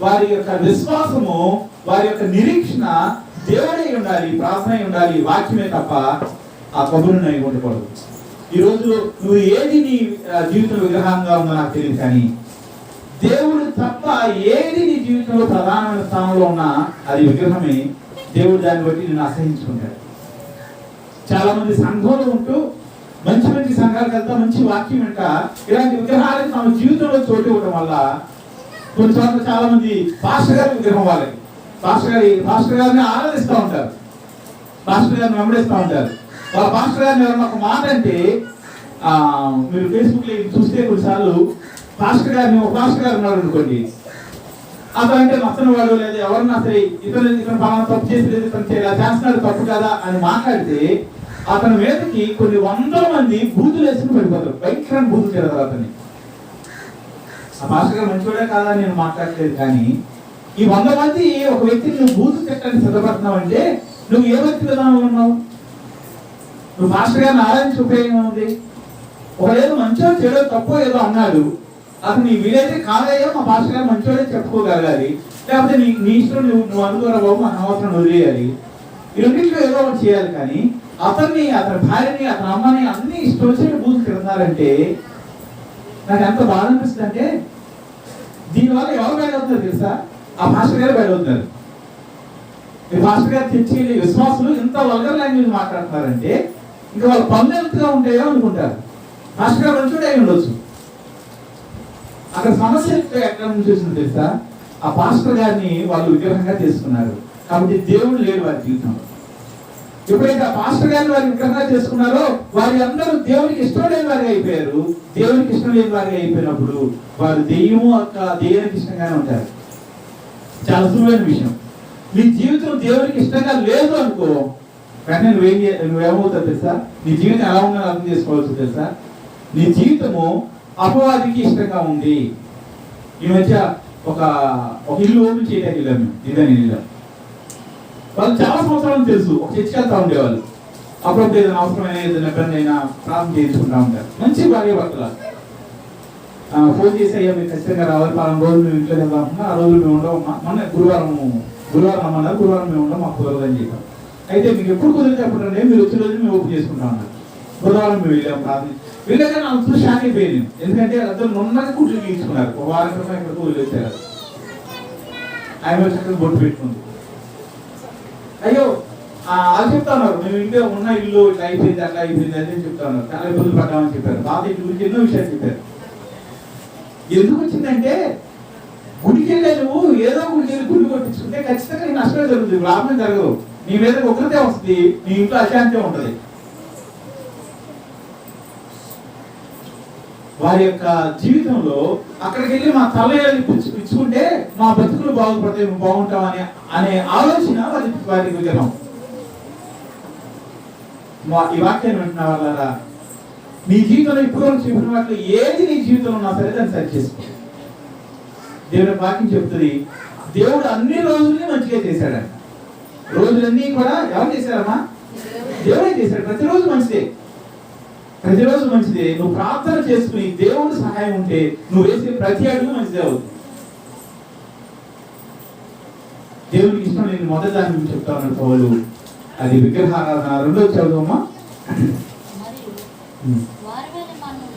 వారి యొక్క విశ్వాసము, వారి యొక్క నిరీక్షణ దేవుడే ఉండాలి, ప్రార్థన ఉండాలి, వాక్యమే తప్ప ఆ కొబ్బరిని ఉండకూడదు. ఈరోజు నువ్వు ఏది నీ జీవితంలో విగ్రహంగా ఉందో నాకు తెలియదు, కానీ దేవుడు తప్ప ఏది నీ జీవితంలో ప్రధానమైన స్థానంలో ఉన్నా అది విగ్రహమే. దేవుడు దాన్ని బట్టి నేను అసహించుకుంటాడు. చాలా మంది సంఘంలో ఉంటూ మంచి మంచి సంఘాలకు వెళ్తా మంచి వాక్యం వెంట ఇలాంటి విగ్రహాలకు తమ జీవితంలో చోటు ఇవ్వడం వల్ల కొన్ని చోట్ల చాలా మంది పాస్టర్ గారి విగ్రహం వాళ్ళకి పాస్టర్ గారిని ఆరాధిస్తూ ఉంటారు, పాస్టర్ గారిని వెంబడిస్తూ ఉంటారు. వాళ్ళ పాస్టర్ గారిని ఎవరైనా ఒక మాట అంటే మీరు ఫేస్బుక్ లో చూస్తే కొన్నిసార్లు పాస్టర్ గారిని ఒక పాస్టర్ గారు ఉన్నాడు అనుకోండి, అతను అంటే నచ్చని వాడు లేదా ఎవరన్నా సరే ఇతను పలానా తప్పు చేసి లేదు ఇతను ఇలా చేస్తున్నాడు తప్పు కదా అని మాట్లాడితే అతని మీదకి కొన్ని వందల మంది బూతులు వేసుకుని పడిపోతారు, భయంకరమైన బూతులు తిడతారు అతన్ని. ఆ పాస్టర్ గారు మంచివాడే కాదా నేను మాట్లాడలేదు, కానీ ఈ 100 మంది ఒక వ్యక్తిని నువ్వు బూతులు తిట్టడానికి సిద్ధపడుతున్నావు అంటే నువ్వు ఏ వ్యక్తి విధానంలో ఉన్నావు? నువ్వు పాస్టర్ గారిని ఆరాధించే ఉపయోగం ఉంది. ఒకవేళ మంచో చెడో తప్పో ఏదో అన్నాడు, అసలు నీ వీలైతే కాదయ్యో మా పాస్టర్ గారు మంచోడే చెప్పుకోగలగాలి, లేకపోతే నీ ఇష్టం నువ్వు అనుకోరా బాబు మన అవసరం వదిలేయాలి. ఈ రెండింటిలో ఏదో ఒకటి చేయాలి. కానీ అతన్ని అతని భార్యని అతని అమ్మని అన్ని ఇష్టం వచ్చిన బూతులు తిడతారంటే నాకు ఎంత బాధ అనిపిస్తుంది అంటే దీనివల్ల ఎవరు బయట అవుతున్నారు తెలుసా? ఆ పాస్టర్ గారు బయట అవుతున్నారు. ఈ పాస్టర్ గారు తెచ్చి విశ్వాసులు ఇంత వల్గర్ లాంగ్వేజ్ మాట్లాడుతున్నారంటే ఇంకా వాళ్ళ పనులు ఎంతగా ఉంటాయో అనుకుంటారు. పాస్టర్ గారు మంచోడే అయి ఉండొచ్చు. అక్కడ సమస్య ఎక్కడ నుంచి వచ్చింది తెలుసా? ఆ పాస్టర్ గారిని వాళ్ళు విగ్రహంగా చేసుకున్నారు కాబట్టి దేవుడు లేడు వారి జీవితంలో. ఎప్పుడైతే ఆ పాస్టర్ గారిని వారి విగ్రహంగా చేసుకున్నారో వారి అందరూ దేవునికి ఇష్టం లేని వారిగా అయిపోయారు. దేవునికి ఇష్టం లేని వారిగా అయిపోయినప్పుడు వారు దేవునికి ఇష్టంగానే ఉంటారు. చాలా సులువైన విషయం. నీ జీవితం దేవునికి ఇష్టంగా లేదు అనుకో, కానీ నువ్వేమవుతావు తెలుసా? నీ జీవితం ఎలా ఉందని అర్థం చేసుకోవాల్సి తెలుసా? నీ జీవితము అపవాదికి ఇష్టంగా ఉంది. ఈ మధ్య ఒక ఇల్లు ఓపెన్ చేయడానికి వెళ్ళాము, ఇదని ఇల్లు. వాళ్ళు చాలా సంవత్సరాలు తెలుసు, ఒక చర్చికి వెళ్తా ఉండేవాళ్ళు. అప్పుడప్పుడు ఏదైనా అవసరమైన ఏదైనా ఇబ్బంది అయినా ప్రార్థన చేయించుకుంటా ఉంటారు. మంచి భార్య భర్తలు. ఫోన్ చేసి అయ్యా మీరు ఖచ్చితంగా రావాలి, 4 రోజులు మేము ఇంట్లో వెళ్దామన్నా ఆ రోజులు మేము ఉండవు. మొన్న గురువారం అమ్మన్నారు, గురువారం మేము ఉండవు, మాకు కుదరదని చెప్పాం. అయితే మీకు ఎప్పుడు కుదిరితే అప్పుడు మీరు వచ్చే రోజు మేము ఓపెన్ చేసుకుంటాం అన్నారు. బుధవారం మేము వెళ్ళాము ప్రార్థన. వీళ్ళగా నాకు చూసి షాక్ అయిపోయింది. ఎందుకంటే అందరూ నున్నగా కుట్లు గీయించుకున్నారు. ఒక వారం క్రితం ఇక్కడికి వీళ్ళు వచ్చారు. ఆయన చక్కగా బొట్టు పెట్టుకుంది. అయ్యో వాళ్ళు చెప్తా ఉన్నారు మేము ఇంట్లో ఉన్న ఇల్లు ఇట్లా అయిపోయింది అట్లా అయిపోయింది అని చెప్తా ఉన్నారు. చాలా ఇబ్బందులు పడ్డామని చెప్పారు. బాధ ఇంటి గురించి ఎన్నో విషయాలు చెప్పారు. ఎందుకు వచ్చిందంటే గుడికి వెళ్ళే నువ్వు ఏదో గుడికి వెళ్ళి గుడి కొట్టించుకుంటే ఖచ్చితంగా నీ నష్టమే జరుగుతుంది, లాభమే జరగదు. నీ మీద ఒకరితే వస్తుంది, నీ ఇంట్లో అశాంతి ఉంటుంది. వారి యొక్క జీవితంలో అక్కడికి వెళ్ళి మా తలయాలు ఇచ్చుకుంటే మా బతుకులు బాగుపడతాయి, బాగుంటాం అనే ఆలోచన వారికి విగ్రహం. ఈ వాక్యాన్ని వింటున్న వాళ్ళారా, నీ జీవితంలో ఇప్పుడు చెప్పిన వాటిలో ఏది నీ జీవితంలో ఉన్నా సరే దాన్ని సరి చేసుకో. దేవుని వాక్యం చెప్తుంది దేవుడు అన్ని రోజుల్ని మంచిగా చేశాడంట. రోజులన్నీ కూడా ఎవరు చేశారమ్మా? దేవుడే చేశాడు. ప్రతిరోజు మంచిదే, ప్రతిరోజు మంచిదే. నువ్వు ప్రార్థన చేసుకుని దేవుడి సహాయం ఉంటే నువ్వు వేసే ప్రతి అడుగు మంచిదే అవుతుంది. దేవునికి ఇష్టం నేను మొదటి దాని గురించి చెప్తా ఉన్నాడు పౌలు, అది విగ్రహారాధన. రెండోది చదువుమా.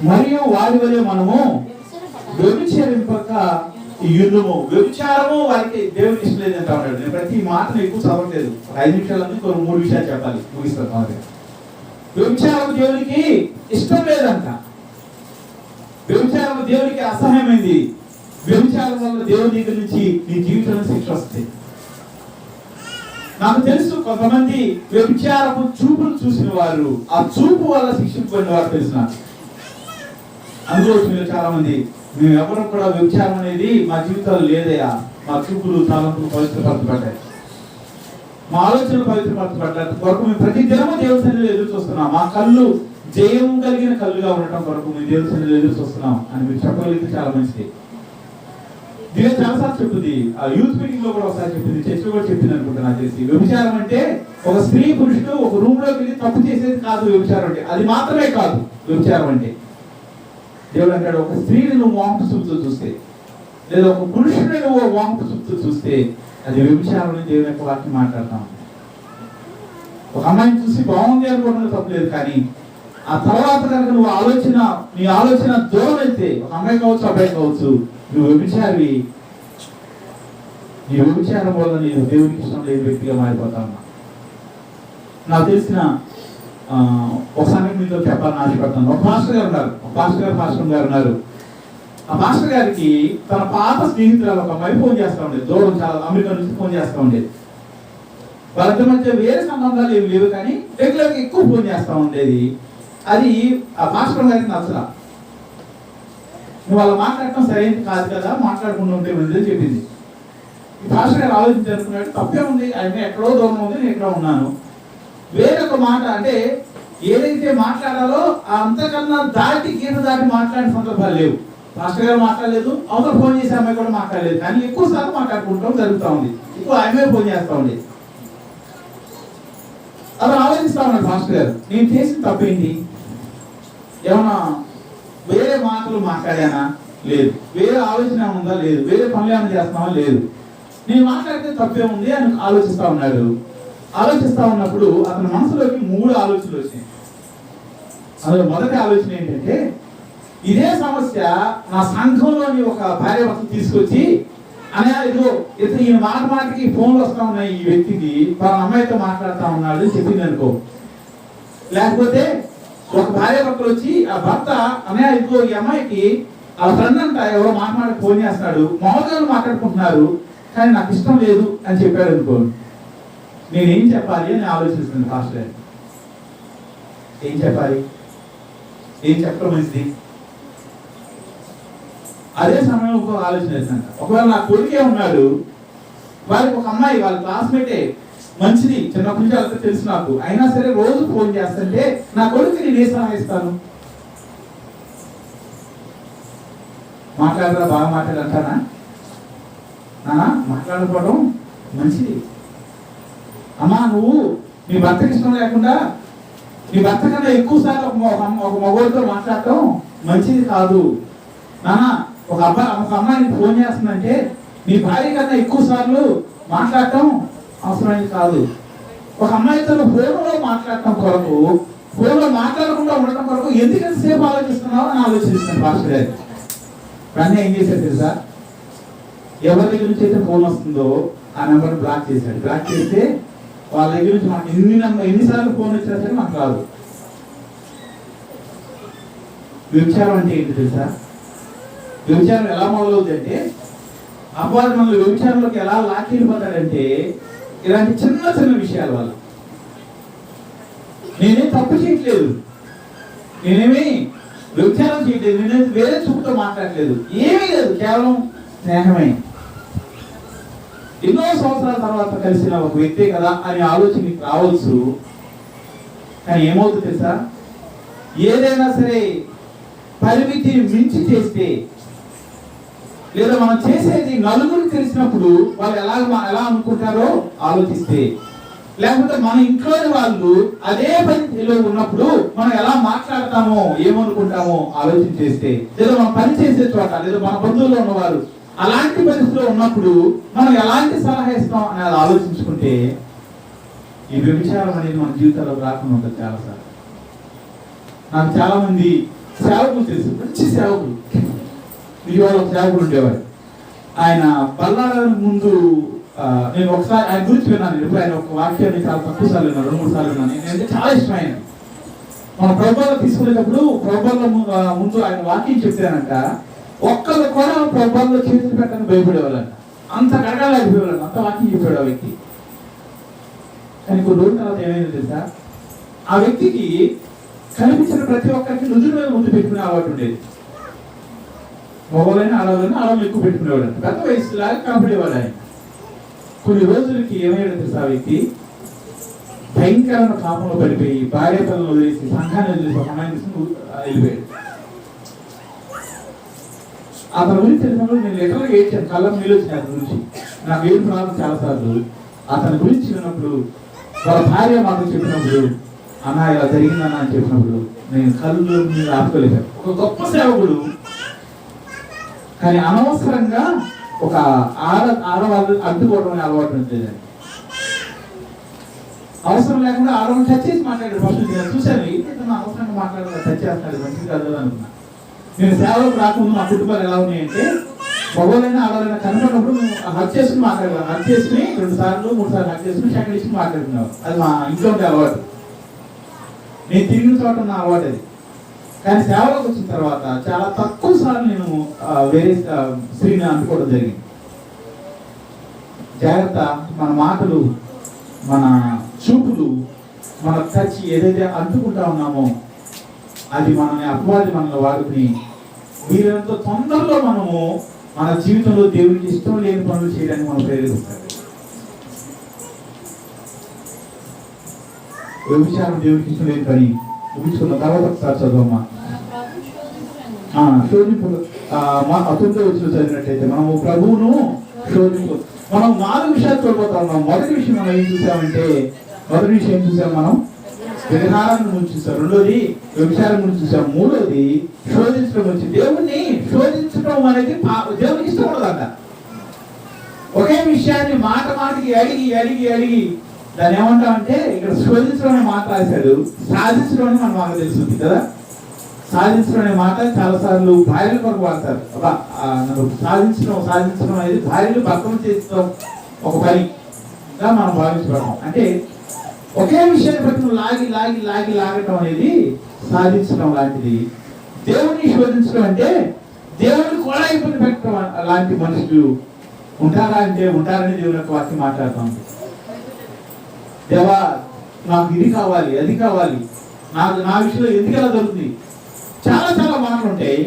మరియు వారి వలె మనము వ్యభిచరింపక యుద్ధము. వ్యభిచారము వారికి దేవునికి ఇష్టం లేదంట ఉన్నాడు. నేను ప్రతి మాటను ఎక్కువ చదవట్లేదు, 5 నిమిషాలన్నీ 3 విషయాలు చెప్పాలి, ముగిస్తాను. వ్యభిచారం దేవునికి ఇష్టం లేదంట. వ్యభిచారం దేవునికి అసహ్యమైంది. వ్యభిచారం వల్ల దేవుని దగ్గర నుంచి నీ జీవితంలో శిక్ష వస్తుంది. నాకు తెలుసు కొంతమంది వ్యభిచారము చూపులు చూసిన వారు, ఆ చూపు వల్ల శిక్షింపబడిన వారు తెలుసు నాకు. అందులో చాలా మంది మేము ఎవరు కూడా వ్యభిచారం అనేది మా జీవితాలు లేదయా, మా చూపులు తలంపులు పవిత్రపరచబడ్డాయి, మా ఆలోచనలు పవిత్రపరచబడ్డాయి కొరకు మేము ప్రతి దినము దేవుని సన్నిధిలో ఎదురు చూస్తున్నాం. మా కళ్ళు జయం కలిగిన కళ్ళుగా ఉండటం కొరకు మేము దేవుని సన్నిధిలో ఎదురు చూస్తున్నాం అని మీరు చెప్పగలిగితే చాలా మంచిది. దీని చాలాసార్లు చెప్తుంది, ఆ యూత్ మీటింగ్ లో కూడా ఒకసారి చెప్పింది, చర్చ కూడా చెప్పింది అనుకుంటా నాకు తెలిసి. వ్యభిచారం అంటే ఒక స్త్రీ పురుషుడు ఒక రూమ్ లోకి వెళ్ళి తప్పు చేసేది కాదు వ్యభిచారం అంటే. అది మాత్రమే కాదు వ్యభిచారం అంటే. దేవుడు అంటాడు, ఒక స్త్రీని నువ్వు వాంపు చూపుతూ చూస్తే, లేదా ఒక పురుషుడిని నువ్వు వాంపు చూపుతూ చూస్తే అది వ్యభిచారం అని దేవుని యొక్క వాక్యం మాట్లాడతాం. ఒక అమ్మాయిని చూసి బాగుంది అనుకోవడం తప్పలేదు, కానీ ఆ తర్వాత కనుక నువ్వు నీ ఆలోచన దూరం అయితే, ఒక అమ్మాయి కావచ్చు అబ్బాయి కావచ్చు, నువ్వు వ్యభిచారి. నీ వ్యభిచారం వల్ల నేను దేవునికి ఇష్టం లేని వ్యక్తిగా మారిపోతాను. నాకు తెలిసిన ఒక సంగతి మీతో చెప్పాలని ఆశపడతాను. ఒక మాస్టర్ గారు ఉన్నారు, పాస్టర్ గారు ఉన్నారు. ఆ మాస్టర్ గారికి తన పాత స్నేహితురాలు ఒక అమ్మాయి ఫోన్ చేస్తూ ఉండేది, దూరం చాలా అమెరికా నుంచి ఫోన్ చేస్తూ ఉండేది. వాళ్ళిద్దరి మధ్య వేరే సంబంధాలు ఏమి లేవు, కానీ రెగ్యులర్గా ఎక్కువ ఫోన్ చేస్తూ ఉండేది. అది ఆ మాస్టర్ గారికి నచ్చలా. నువ్వు వాళ్ళు మాట్లాడటం సరైనది కాదు కదా, మాట్లాడకుండా ఉంటే మంచిదని చెప్పింది. ఈ మాస్టర్ గారు ఆలోచించి అనుకున్నాడు, తప్పే ఉంది, ఆయన ఎక్కడో దూరం ఉంది, నేను ఎక్కడో ఉన్నాను. వేరొక మాట అంటే ఏదైతే మాట్లాడాలో అంతకన్నా గీత దాటి మాట్లాడిన సందర్భాలు లేవు. మాస్టర్ గారు మాట్లాడలేదు, అవతల ఫోన్ చేసే అమ్మాయి కూడా మాట్లాడలేదు, కానీ ఎక్కువ సార్లు మాట్లాడుకుంటాం జరుగుతూ ఉంది. ఎక్కువ ఆమె ఫోన్ చేస్తూ ఉంది. అలా ఆలోచిస్తా ఉన్నాడు మాస్టర్ గారు, నేను చేసిన తప్పేంటి? ఏమన్నా వేరే మాటలు మాట్లాడానా? లేదు. వేరే ఆలోచన ఉందా? లేదు. వేరే పనులు ఏమైనా చేస్తున్నావా? లేదు. నేను మాట్లాడితే తప్పే ఉంది అని ఆలోచిస్తా ఉన్నాడు. ఆలోచిస్తా ఉన్నప్పుడు అతని మనసులోకి 3 ఆలోచనలు వచ్చినాయి. అందులో మొదటి ఆలోచన ఏంటంటే, ఇదే సమస్య నా సంఘంలోని ఒక భార్య భర్త తీసుకొచ్చి ఇదిగో ఈయన మాటికి ఫోన్లు వస్తా ఉన్నాయి, ఈ వ్యక్తికి వాళ్ళ అమ్మాయితో మాట్లాడుతూ ఉన్నాడు అని చెప్పింది అనుకో. లేకపోతే ఒక భార్య భర్తలు వచ్చి ఆ భర్త ఇదిగో ఈ అమ్మాయికి ఆ ఫ్రెండ్ అంట ఎవరో మాట్లాడి ఫోన్ చేస్తాడు, మామూలుగా మాట్లాడుకుంటున్నారు, కానీ నాకు ఇష్టం లేదు అని చెప్పాడు అనుకో. నేనేం చెప్పాలి అని ఆలోచిస్తుంది ఫాస్ట్ గారు. ఏం చెప్పాలి? ఏం చెప్పడం మంచిది? అదే సమయంలో ఒక ఆలోచన వేసాను, ఒకవేళ నా కొడుకే ఉన్నాడు, వాళ్ళకి ఒక అమ్మాయి వాళ్ళ క్లాస్మేటే మంచిది, చిన్నప్పటి నుంచి వాళ్ళతో తెలుసు నాకు, అయినా సరే రోజు ఫోన్ చేస్తుంటే నా కొడుకు నేను ఏ సలహా ఇస్తాను? మాట్లాడరా, బాగా మాట్లాడంటానా? మాట్లాడుకోవడం మంచిది. అమ్మా, నువ్వు నీ భర్తకి ఇష్టం లేకుండా నీ భర్త కన్నా ఎక్కువ సార్లు ఒక మగవాడితో మాట్లాడటం మంచిది కాదు. ఒక అమ్మాయిని ఫోన్ చేస్తుందంటే నీ భార్య కన్నా ఎక్కువ సార్లు మాట్లాడటం అవసరమైనది కాదు. ఒక అమ్మాయితో ఫోన్లో మాట్లాడటం కొరకు, ఫోన్లో మాట్లాడకుండా ఉండటం కొరకు ఎందుకంత సేపు ఆలోచిస్తున్నావు అని ఆలోచిస్తాను పాస్టర్ గారు. కానీ ఏం చేశాడు తెలుసా? ఎవరి దగ్గర నుంచి అయితే ఫోన్ వస్తుందో ఆ నెంబర్ బ్లాక్ చేశాడు. బ్లాక్ చేస్తే వాళ్ళ దగ్గర నుంచి మాకు ఎన్నిసార్లు ఫోన్ వచ్చినా సరే మాకు రాదు. వ్యభిచారం అంటే ఏంటి తెలుసా? వ్యభిచారం ఎలా మొదలవుతుంది అంటే, అపవాది మనల్ని వ్యభిచారంలోకి ఎలా లాక్కెళ్ళిపోతాడంటే ఇలాంటి చిన్న చిన్న విషయాల వల్ల. నేనేం తప్పు చేయట్లేదు, నేనేమి వ్యభిచారం చేయట్లేదు, నేనేది వేరే చూపుతో మాట్లాడలేదు, ఏమీ లేదు, కేవలం స్నేహమే. ఎన్నో సంవత్సరాల తర్వాత కలిసిన ఒక వ్యక్తే కదా అని ఆలోచన రావచ్చు. కానీ ఏమవుతుంది తెలుసా? ఏదైనా సరే పరిమితిని మించి చేస్తే, లేదా మనం చేసేది నలుగురికి తెలిసినప్పుడు వాళ్ళు ఎలా అనుకుంటారో ఆలోచిస్తే, లేకపోతే మన ఇంట్లోని వాళ్ళు అదే పరిస్థితిలో ఉన్నప్పుడు మనం ఎలా మాట్లాడతామో ఏమనుకుంటామో ఆలోచన చేస్తే, లేదా మనం పని చేసే చోట, లేదా మన బంధువుల్లో ఉన్నవారు అలాంటి పరిస్థితిలో ఉన్నప్పుడు మనం ఎలాంటి సలహా ఇస్తాం అనేది ఆలోచించుకుంటే ఈ వ్యభిచారం అనేది మన జీవితాల్లో రాకుండా ఉంటుంది. చాలాసార్లు నాకు చాలా మంది సేవకులు తెలుసు, మంచి సేవకులు. విజయవాడ ఒక సేవకుడు ఉండేవారు. ఆయన బల్లారానికి ముందు నేను ఒకసారి ఆయన గురించి విన్నాను. ఇప్పుడు ఆయన ఒక వాక్యాన్ని చాలా తక్కువ సార్లు విన్నాను, 2-3 సార్లు విన్నాను. నేనంటే చాలా ఇష్టం ఆయన. మన ప్రభుత్వం తీసుకునేటప్పుడు ప్రభుత్వం ముందు ఆయన వాక్యం చెప్పారంట, ఒక్కరు కూడా ప్రభుత్వంలో చేతులు పెట్టని భయపడేవాళ్ళంట. అంత గడగలేకపోయేవాళ్ళంట, అంత వాక్యం చెప్పాడు ఆ వ్యక్తి. కానీ కొన్ని రోజుల తర్వాత ఏమైంది తెలుసా? ఆ వ్యక్తికి కనిపించిన ప్రతి ఒక్కరికి నుదురు మీద ముందు పెట్టుకునే అలవాటు ఉండేది. మగవాళ్ళైనా ఆడవాళ్ళని ఎక్కువ పెట్టుకునేవాడు. పెద్ద వయసులాగా కనపడేవాడు ఆయన. కొన్ని రోజులకి ఏమయ్యాడు తెలుసా? ఆ వ్యక్తి భయంకరమైన పాపంలో పడిపోయి భార్య పిల్లలు వదిలేసి, సంఘాన్ని వదిలేసి, ఒక అమ్మాయిని వెళ్ళిపోయాడు. అతని గురించి తెలిసినప్పుడు నేను లెటర్గా ఏడ్చాను, కళ్ళ నీళ్ళు వచ్చినాయి అతని గురించి. నాకు ఏడు రాదు చాలాసార్లు. అతని గురించి విన్నప్పుడు, వాళ్ళ భార్య మాకు చెప్పినప్పుడు, అన్న ఇలా జరిగిందన్న అని చెప్పినప్పుడు నేను కళ్ళు మీద ఆపుకోలేకపోయాను. ఒక గొప్ప సేవకుడు, కానీ అనవసరంగా ఒక ఆడవాళ్ళు అడ్డుకోవడం అనే అలవాటు ఉంటుంది. అవసరం లేకుండా ఆడవాళ్ళని టచ్ చేసి మాట్లాడాడు. ఫస్ట్ నేను చూశాను, ఏంటంటే అవసరంగా మాట్లాడాలి, టచ్ చేస్తాడు, మంచిది కాదు అనుకున్నా. నేను సేవలకు రాకుండా మా కుటుంబాలు ఎలా ఉన్నాయంటే, మగవాళ్ళైనా ఆడవాళ్ళైనా కనపడినప్పుడు హక్ చేసుకుని మాట్లాడేవాళ్ళు. హక్ చేసుకుని 2 సార్లు 3 సార్లు హక్ చేసుకుని సెకండ్ ఇచ్చి మాట్లాడుకునేవారు. అది మా ఇంట్లో ఉండే అలవాటు. నేను తిరిగిన చోట నా అలవాటు అది. కానీ సేవలోకి వచ్చిన తర్వాత చాలా తక్కువ సార్లు నేను వేరే స్త్రీని అనుకోవడం జరిగింది. జాగ్రత్త, మన మాటలు, మన చూపులు, మన టచ్ ఏదైతే అంటుకుంటా ఉన్నామో అది మనల్ని అపవాది మనల్ని వాడుకుని వీరంత తొందరలో మనము మన జీవితంలో దేవుడికి ఇష్టం లేని పనులు చేయడానికి మనం ప్రేరేపిస్తాం. వ్యభిచారం దేవుడికి ఇష్టం లేని పని ముగించుకున్న తర్వాత ఒకసారి చదవమ్మా. శోధింపు అతనితో వచ్చి చదివినట్టయితే మనము ప్రభువును శోధింపు. మనం 4 విషయాలు చూడబోతా ఉన్నాం. మొదటి విషయం మనం ఏం చూసామంటే, మొదటి విషయం ఏం చూసాం మనం? విగ్రహాలను గురించి చూసాం. రెండోది వ్యభిచారం గురించి చూసాం. మూడోది శోధించడం గురించి. దేవుణ్ణి శోధించడం అనేది దేవునికి ఇష్టం ఉండదంట. ఒకే విషయాన్ని మాట మాటకి అడిగి అడిగి అడిగి దాన్ని ఏమంటామంటే, ఇక్కడ శోధించడం అనే మాట రాశాడు. సాధించడం అని మనకు తెలుస్తుంది కదా. సాధించడం అనే మాట చాలా సార్లు భార్యల కొరకు వాడతారు. సాధించడం అనేది భార్యలు భర్తలు చేసడం ఒక పనిగా మనం భావించబడతాం. అంటే ఒకే విషయాన్ని బట్టి నువ్వు లాగి లాగి లాగి లాగటం అనేది సాధించడం లాంటిది. దేవుడిని శోధించడం అంటే దేవుడిని కూడా ఇబ్బంది పెట్టడం లాంటి మనుషులు ఉంటారా అంటే ఉంటారని దేవుని యొక్క వాక్యం మాట్లాడుతాం. దేవా, నాకు ఇది కావాలి, అది కావాలి, నా విషయంలో ఎందుకు ఎలా దొరుకుతుంది, చాలా చాలా మాటలు ఉంటాయి.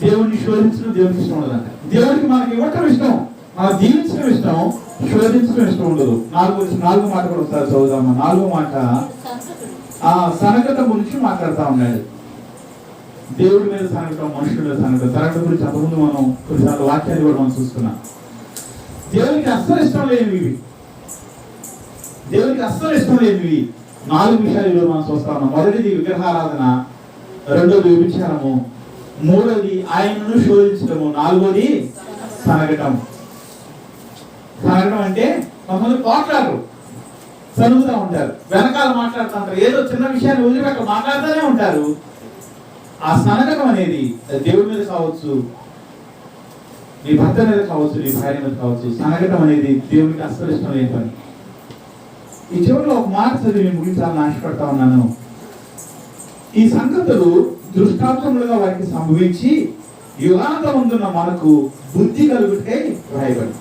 దేవుడిని శోధించడం దేవుడికి ఇష్టం ఉండదంట. దేవుడికి మనకి ఇవ్వటం ఇష్టం, మనం దీవించడం ఇష్టం, శోధించడం ఇష్టం ఉండదు. నాలుగో మాట కూడా ఒకసారి చదువుదామా. 4వ మాట సనగటం గురించి మాట్లాడుతూ ఉన్నాడు. దేవుడి మీద సనగటం, మనుషుల మీద సనగటం గురించి అంతకుముందు మనం కొన్నిసార్లు వాక్యాలు కూడా మనం చూసుకున్నాం. దేవునికి అస్సలు ఇష్టం లేనివి, దేవునికి అస్సలు ఇష్టం లేనివి 4 విషయాలు మనం చూస్తా ఉన్నాం. మొదటిది విగ్రహారాధన, రెండోది వ్యభిచారము, మూడోది ఆయనను శోధించడము, 4వది సనగటం. సనగటం అంటే కొంతమంది పోట్లాడరు, సనుగుతూ ఉంటారు, వెనకాల మాట్లాడుతూ ఉంటారు, ఏదో చిన్న విషయాన్ని వదిలిపెట్ట మాట్లాడుతూనే ఉంటారు. ఆ సనగటం అనేది దేవుడి మీద కావచ్చు, నీ భర్త మీద కావచ్చు, నీ భార్య మీద కావచ్చు, సనగటం అనేది దేవుడికి అస్సలు ఇష్టం లేని పని. ఈ చివరిలో ఒక మాట చదివి నేను ముగించాలని ఆశపడతా ఉన్నాను. ఈ సంగతులు దృష్టాంతములుగా వారికి సంభవించి యుగాంతముందున్న మనకు బుద్ధి కలుగుటే రాయబడి.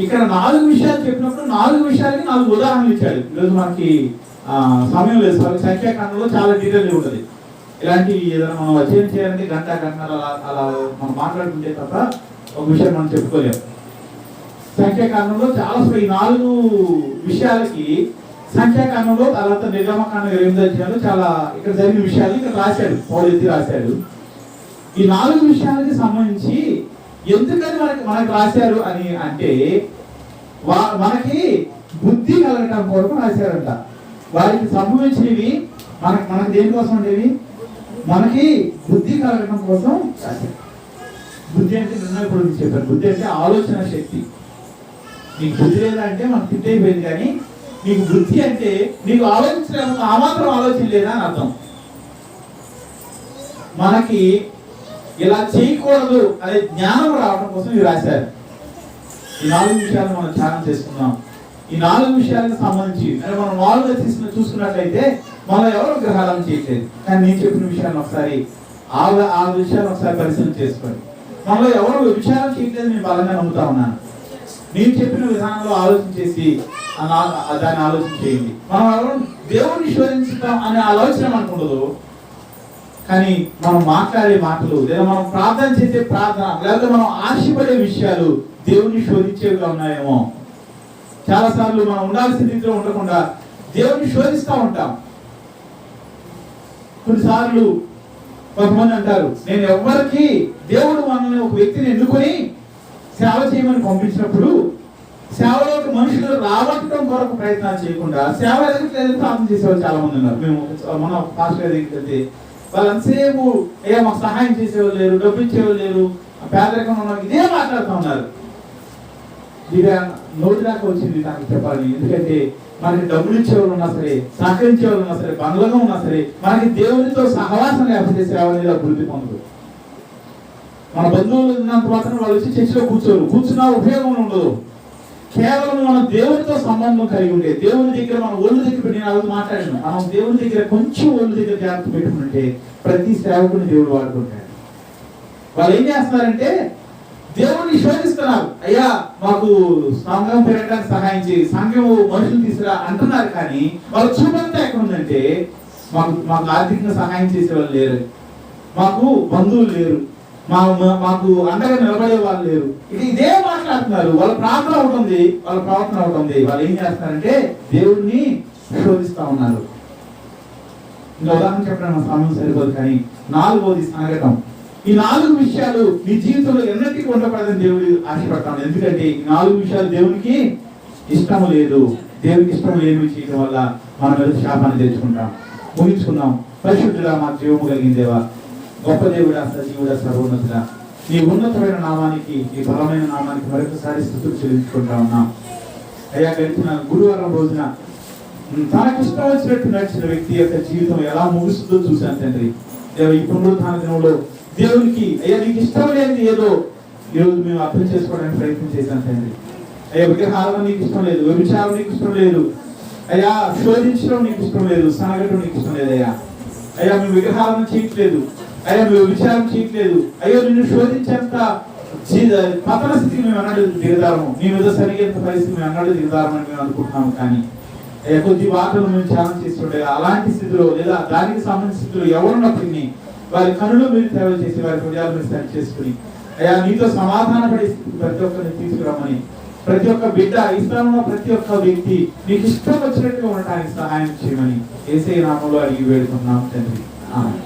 ఇక్కడ 4 విషయాలు చెప్పినప్పుడు 4 విషయాలకి 4 ఉదాహరణలు ఇచ్చాడు. ఈరోజు మనకి సమయం లేదు. సంఖ్యాకాండంలో చాలా డీటెయిల్ ఉంటుంది. ఇలాంటి ఏదైనా మనం అధ్యయనం చేయాలంటే గంటన్నర అలా మనం మాట్లాడుకుంటే తప్ప ఒక విషయం మనం చెప్పుకోలేము. సంఖ్యాకాండంలో చాలా ఈ 4 విషయాలకి సంఖ్యాకాండంలో, తర్వాత నిర్గమకాండం 8వ అధ్యాయంలో చాలా ఇక్కడ జరిగిన విషయాలు ఇక్కడ రాశాడు, పౌలు ఎత్తి రాశాడు. ఈ 4 విషయాలకి సంబంధించి ఎందుకని మనకి రాశారు అని అంటే, మనకి బుద్ధి కలగటం కొరకు రాశారంట. వారికి సంభవించినవి మనకి దేనికోసం ఉండేవి? మనకి బుద్ధి కలగటం కోసం రాశారు. బుద్ధి అంటే నిర్ణయం కూడా చెప్పారు. బుద్ధి అంటే ఆలోచన శక్తి. నీకు బుద్ధి లేదంటే మనకు తిట్టయిపోయింది, కానీ నీకు బుద్ధి అంటే నీకు ఆలోచించడం ఆ మాత్రం ఆలోచన లేదా అని అర్థం. మనకి ఇలా చేయకూడదు అనే జ్ఞానం రావడం కోసం ఇవి రాశారు. ఈ 4 విషయాలు మనం ధ్యానం చేసుకున్నాం. ఈ 4 విషయాలకు సంబంధించి మనం మామూలుగా చూసుకున్నట్లయితే మనం ఎవరు గ్రహాలను చేయట్లేదు. కానీ నేను చెప్పిన విషయాన్ని ఒకసారి ఆ విషయాన్ని ఒకసారి పరిశీలన చేసుకోండి. మనలో ఎవరు విషయాలు చేయట్లేదు నేను బలంగా నమ్ముతా ఉన్నాను. నేను చెప్పిన విధానంలో ఆలోచన చేసి దాన్ని ఆలోచన చేయండి. మనం ఎవరు దేవుడిని శోధించడం అనే ఆలోచన మనకు ఉండదు. కానీ మనం మాట్లాడే మాటలు, లేదా మనం ప్రార్థన చేసే ప్రార్థన, లేదా మనం ఆశపడే విషయాలు దేవుడిని శోధించేవిగా ఉన్నాయేమో. చాలా సార్లు మనం ఉండాల్సిన రీతిలో ఉండకుండా దేవుడిని శోధిస్తూ ఉంటాం. కొన్నిసార్లు కొంతమంది అంటారు, నేను ఎవరికి దేవుడు మనల్ని ఒక వ్యక్తిని ఎన్నుకొని సేవ చేయమని పంపించినప్పుడు సేవలోకి మనుషులు రావటం కొరకు ప్రయత్నాలు చేయకుండా సేవ ఎదగట్లేదు ప్రార్థన చేసేవాళ్ళు చాలా మంది ఉన్నారు. మేము మన పాస్టర్ దగ్గరికి వెళ్తే వాళ్ళు అంతసేపు మాకు సహాయం చేసేవాళ్ళు లేరు, డబ్బు ఇచ్చేవాళ్ళు లేరు, పేదరికంలో ఉన్న ఇదే మాట్లాడుతూ ఉన్నారు. నోటి దాకా వచ్చింది నాకు చెప్పాలి. ఎందుకంటే మనకి డబ్బులు ఇచ్చేవాళ్ళు ఉన్నా సరే, సహకరించే వాళ్ళు ఉన్నా సరే, బంగ్లాగా ఉన్నా సరే, మనకి దేవునితో సహవాసం లేకపోతే సేవ అనేది అభివృద్ధి పొందదు. మన బంధువులు ఉన్నంత మాత్రం వాళ్ళు వచ్చి చర్చిలో కూర్చోరు, కూర్చున్నా ఉపయోగం ఉండదు. కేవలం మనం దేవునితో సంబంధం కలిగి ఉండే, దేవుని దగ్గర మనం ఒళ్ళు దగ్గర పెట్టి, నేను అది మాట్లాడాను, మనం దేవుని దగ్గర కొంచెం ఒళ్ళు దగ్గర జాగ్రత్త పెట్టుకుంటే ప్రతి సేవకుని దేవుడు వాడుకుంటాడు. వాళ్ళు ఏం చేస్తున్నారంటే దేవుణ్ణి శోధిస్తున్నారు, అయ్యా మాకు సంఘం పెరగడానికి సహాయం చేయి, సంఘం మనుషులు తీసుకురా అంటున్నారు. కానీ వాళ్ళ చూపంతా ఎక్కడ ఉందంటే మాకు ఆర్థికంగా సహాయం చేసే వాళ్ళు లేరు, మాకు బంధువులు లేరు, మాకు అండగా నిలబడే వాళ్ళు లేరు. ఇదే మాట్లాడుతున్నారు. వాళ్ళ ప్రార్థన అవుతుంది, వాళ్ళ ప్రవర్తన అవుతుంది. వాళ్ళు ఏం చేస్తున్నారంటే దేవుడిని శోధిస్తా ఉన్నారు. ఇంకా ఉదాహరణ చెప్పడం సమయం సరిపోదు, కానీ 4వది సంఘటన. ఈ 4 విషయాలు నీ జీవితంలో ఎన్నటికీ ఉండకూడదని దేవుడు ఆశపడతాను. ఎందుకంటే ఈ 4 విషయాలు దేవునికి ఇష్టము లేదు. దేవునికి ఇష్టం లేనివి చేయడం వల్ల మనం మీద శాపాన్ని తెచ్చుకుంటాం. ముగించుకుందాం. పరిశుద్ధుడా, మా జీవము కలిగిన దేవా, గొప్ప దేవుడా, సజీవుడా, సర్వోన్నతుడా, నీ ఉన్నతమైన నామానికి, నీ బలమైన నామానికి మరొకసారి స్తుతులు చెల్లించుకుంటా ఉన్నాం. అయ్యా, గడిచిన గురువారం రోజున తనకిష్టం వచ్చినట్టు నడిచిన వ్యక్తి యొక్క జీవితం ఎలా ముగుస్తుందో చూశాను తండ్రి. ఈ పునరుత్థాన దినంలో దేవునికి అయ్యా నీకు ఇష్టం లేనిది ఏదో ఈరోజు మేము అర్థం చేసుకోవడానికి ప్రయత్నం చేశాను తండ్రి. అయ్యా, విగ్రహారం నీకు ఇష్టం లేదు, వ్యభిచారం నీకు ఇష్టం లేదు అయ్యా, శోధించడం నీకు ఇష్టం లేదు, సాగటం నీకు ఇష్టం లేదు అయ్యా. అయ్యా, మేము విగ్రహాలను చేయట్లేదు అయ్యా, మేము విచారం చేయట్లేదు అయ్యో, నిన్ను శోధించేంత పతన స్థితికి మేము అన్నట్టు దిగదారము, నీ మీద సరిగేంత పరిస్థితి మేము అన్నట్టు దిగదారమని మేము అనుకుంటున్నాము. కానీ అయ్యా, కొద్ది వాటలు మేము ధ్యానం చేస్తుండే అలాంటి స్థితిలో లేదా దానికి సంబంధించిన స్థితిలో ఎవరున్నప్పటికీ వారి కనులు మీరు సేవ చేసి వారి హృదయాలు మీరు సరి చేసుకుని అయ్యా నీతో సమాధాన పడే స్థితి ప్రతి ఒక్కరిని తీసుకురామని, ప్రతి ఒక్క బిడ్డ, ఇస్లాంలో ప్రతి ఒక్క వ్యక్తి నీకు ఇష్టం వచ్చినట్టుగా ఉండటానికి సహాయం చేయమని యేసయ్య నామములో అడిగి వేడుకున్నాం తండ్రి. ఆమేన్.